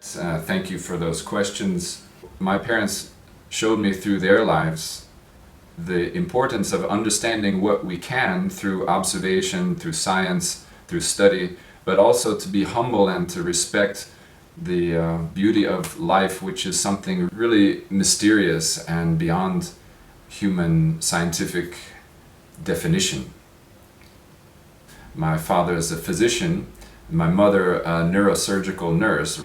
Thank you for those questions. My parents showed me through their lives the importance of understanding what we can through observation, through science, through study, but also to be humble and to respect the beauty of life, which is something really mysterious and beyond human scientific definition. My father is a physician, my mother a neurosurgical nurse.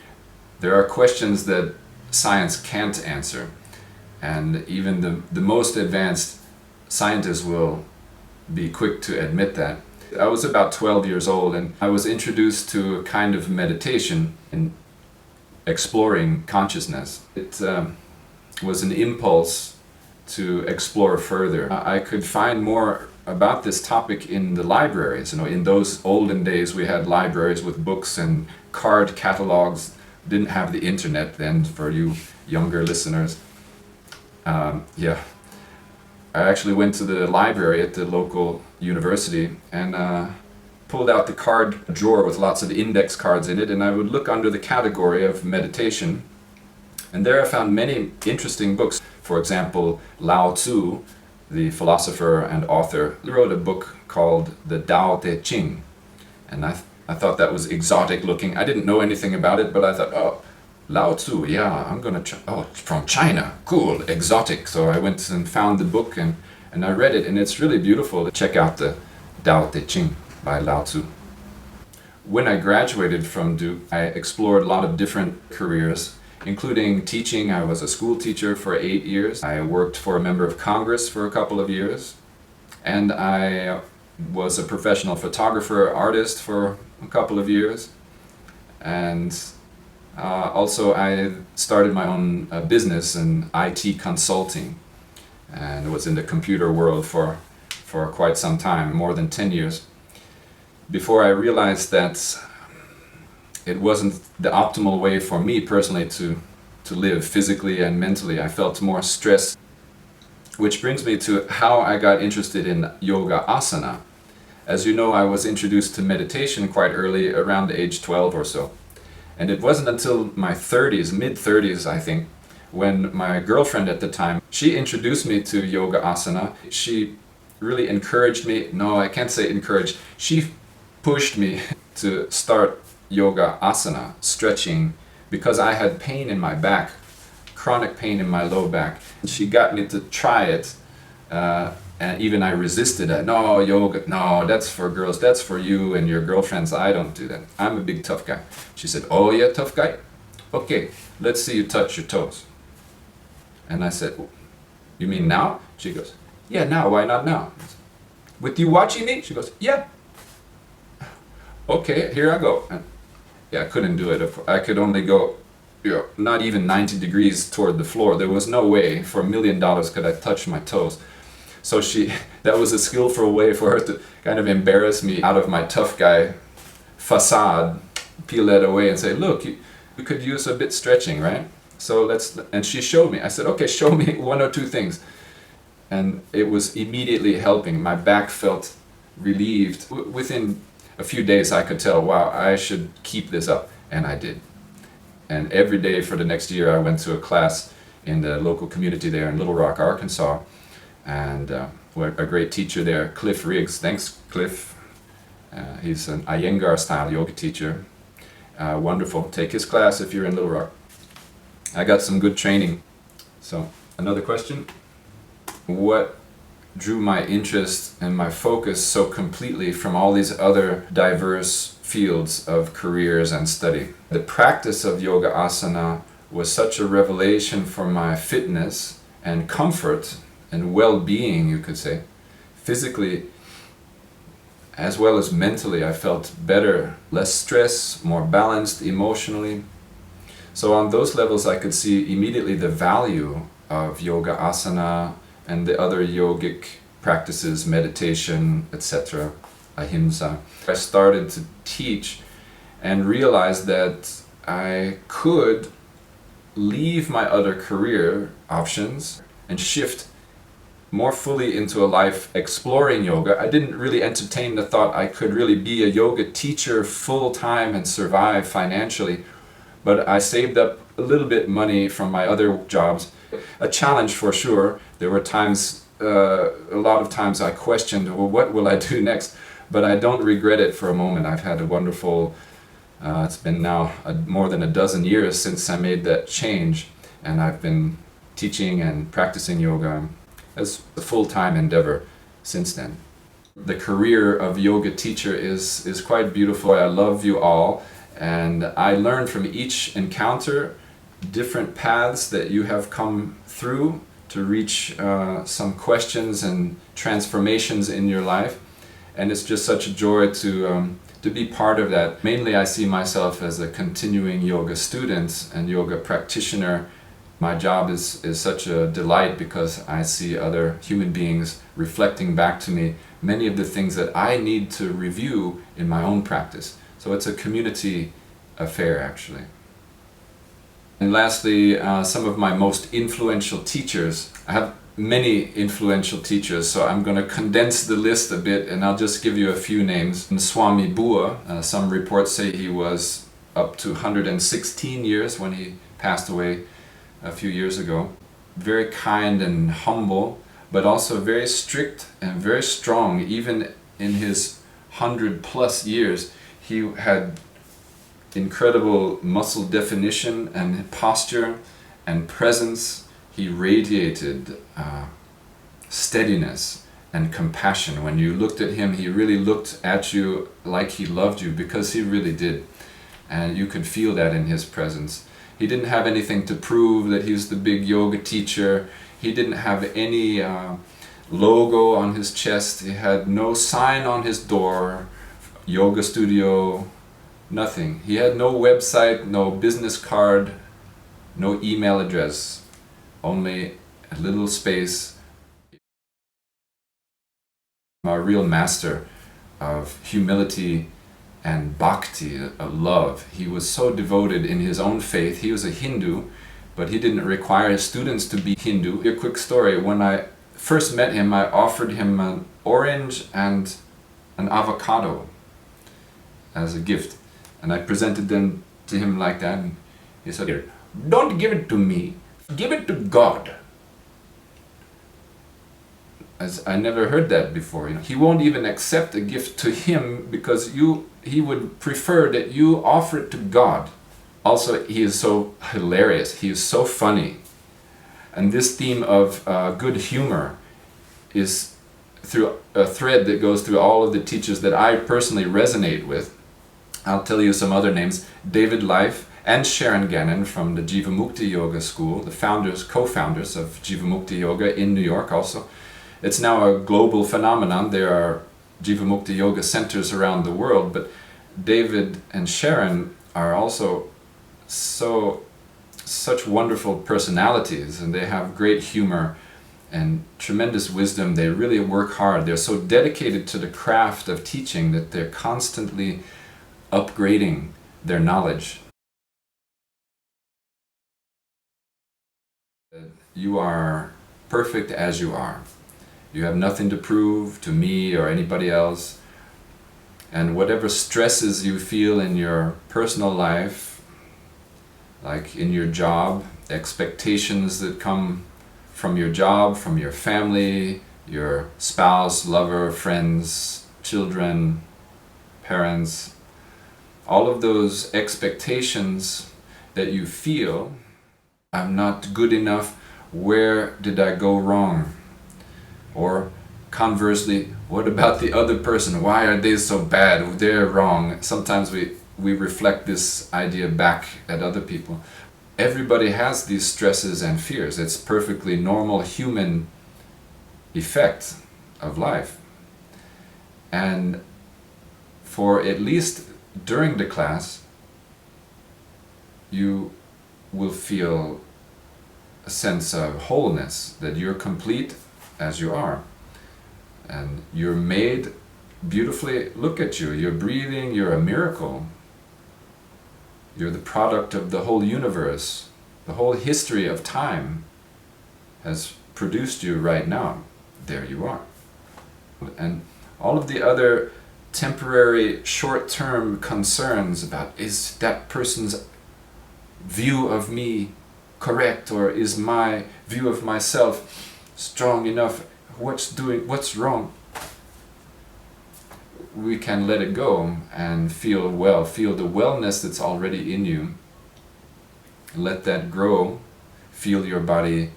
There are questions that science can't answer, and even the most advanced scientists will be quick to admit that. I was about 12 years old and I was introduced to a kind of meditation in exploring consciousness. It was an impulse to explore further. I could find more about this topic in the libraries. In those olden days we had libraries with books and card catalogs. Didn't have the internet then, for you younger listeners. I actually went to the library at the local university and pulled out the card drawer with lots of index cards in it, and I would look under the category of meditation, and there I found many interesting books. For example, Lao-Tzu, the philosopher and author, wrote a book called the Tao Te Ching, and I thought that was exotic looking. I didn't know anything about it, but I thought, oh, Lao-Tzu, yeah, I'm gonna try. Oh, it's from China, cool, exotic. So I went and found the book and I read it, and it's really beautiful. To check out the Tao Te Ching by Lao-Tzu. When I graduated from Duke, I explored a lot of different careers, including teaching. I was a school teacher for 8 years. I worked for a member of Congress for a couple of years, and I was a professional photographer, artist for a couple of years, and also I started my own business in IT consulting, and was in the computer world for quite some time, more than 10 years, before I realized that it wasn't the optimal way for me personally to live physically and mentally. I felt more stress, which brings me to how I got interested in yoga asana. As you know, I was introduced to meditation quite early, around age 12 or so. And it wasn't until my 30s, mid-30s I think, when my girlfriend at the time, she introduced me to yoga asana. She really encouraged me, no, I can't say encouraged, she pushed me to start yoga asana, stretching, because I had pain in my back, chronic pain in my low back. She got me to try it, and even I resisted it. No, yoga, no, that's for girls, that's for you and your girlfriends, I don't do that. I'm a big tough guy. She said, oh yeah, tough guy? Okay, let's see you touch your toes. And I said, you mean now? She goes, yeah, now, why not now? With you watching me? She goes, yeah. Okay, here I go. And yeah, I couldn't do it. I could only go, not even 90 degrees toward the floor. There was no way for $1 million could I touch my toes. So that was a skillful way for her to kind of embarrass me out of my tough guy facade, peel that away and say, look, you could use a bit stretching, right? So and she showed me. I said, okay, show me one or two things. And it was immediately helping. My back felt relieved. Within a few days I could tell, wow, I should keep this up. And I did. And every day for the next year I went to a class in the local community there in Little Rock, Arkansas. And a great teacher there, Cliff Riggs. Thanks, Cliff. He's an Iyengar-style yoga teacher. Wonderful. Take his class if you're in Little Rock. I got some good training. So, another question. What drew my interest and my focus so completely from all these other diverse fields of careers and study? The practice of yoga asana was such a revelation for my fitness and comfort and well-being, you could say. Physically as well as mentally, I felt better, less stress, more balanced emotionally. So on those levels I could see immediately the value of yoga asana and the other yogic practices, meditation, etc., ahimsa. I started to teach and realized that I could leave my other career options and shift more fully into a life exploring yoga. I didn't really entertain the thought I could really be a yoga teacher full-time and survive financially, but I saved up a little bit money from my other jobs. A challenge for sure. There were times, a lot of times I questioned, well, what will I do next? But I don't regret it for a moment. I've had a wonderful, it's been now more than a dozen years since I made that change, and I've been teaching and practicing yoga as a full-time endeavor since then. The career of yoga teacher is quite beautiful. I love you all, and I learn from each encounter different paths that you have come through to reach some questions and transformations in your life, and it's just such a joy to be part of that. Mainly I see myself as a continuing yoga student and yoga practitioner. My job is such a delight because I see other human beings reflecting back to me many of the things that I need to review in my own practice. So it's a community affair, actually. And lastly, some of my most influential teachers. I have many influential teachers, so I'm going to condense the list a bit, and I'll just give you a few names. Swami Bua, some reports say he was up to 116 years when he passed away a few years ago. Very kind and humble, but also very strict and very strong. Even in his 100+ years, he had incredible muscle definition and posture and presence. He radiated steadiness and compassion. When you looked at him, he really looked at you like he loved you, because he really did. And you could feel that in his presence. He didn't have anything to prove that he was the big yoga teacher. He didn't have any logo on his chest. He had no sign on his door, yoga studio, nothing. He had no website, no business card, no email address, only a little space. A real master of humility and bhakti, of love. He was so devoted in his own faith. He was a Hindu, but he didn't require his students to be Hindu. A quick story: when I first met him, I offered him an orange and an avocado as a gift, and I presented them to him like that, and he said, "Here, don't give it to me, give it to God." As I never heard that before. He won't even accept a gift to him because he would prefer that you offer it to God. Also, he is so hilarious. He is so funny. And this theme of good humor is through a thread that goes through all of the teachers that I personally resonate with. I'll tell you some other names. David Life and Sharon Gannon from the Jivamukti Yoga School, the founders, co-founders of Jivamukti Yoga in New York also. It's now a global phenomenon. There are Jivamukti Yoga centers around the world, but David and Sharon are also such wonderful personalities, and they have great humor and tremendous wisdom. They really work hard. They're so dedicated to the craft of teaching that they're constantly upgrading their knowledge. You are perfect as you are. You have nothing to prove to me or anybody else. And whatever stresses you feel in your personal life, like in your job, expectations that come from your job, from your family, your spouse, lover, friends, children, parents, all of those expectations that you feel, I'm not good enough, where did I go wrong? Or conversely, what about the other person? Why are they so bad? They're wrong. Sometimes we reflect this idea back at other people. Everybody has these stresses and fears. It's perfectly normal human effect of life. And for at least during the class, you will feel a sense of wholeness, that you're complete as you are, and you're made beautifully. Look at you, you're breathing, you're a miracle. You're the product of the whole universe. The whole history of time has produced you right now. There you are. And all of the other temporary short-term concerns about, is that person's view of me correct, or is my view of myself strong enough? What's wrong? We can let it go and feel well, feel the wellness that's already in you. Let that grow. Feel your body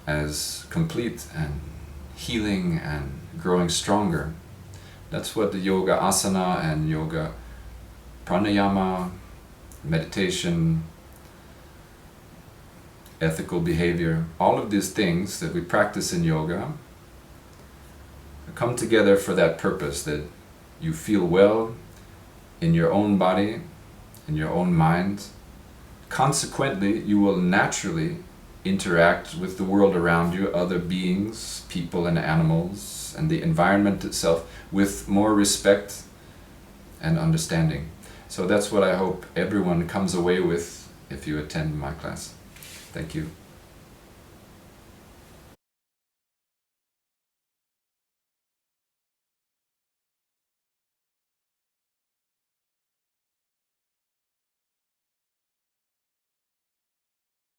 as complete and healing and growing stronger. That's what the yoga asana and yoga pranayama, meditation, ethical behavior, all of these things that we practice in yoga come together for that purpose, that you feel well in your own body, in your own mind. Consequently, you will naturally interact with the world around you, other beings, people and animals, and the environment itself with more respect and understanding. So that's what I hope everyone comes away with if you attend my class. Thank you.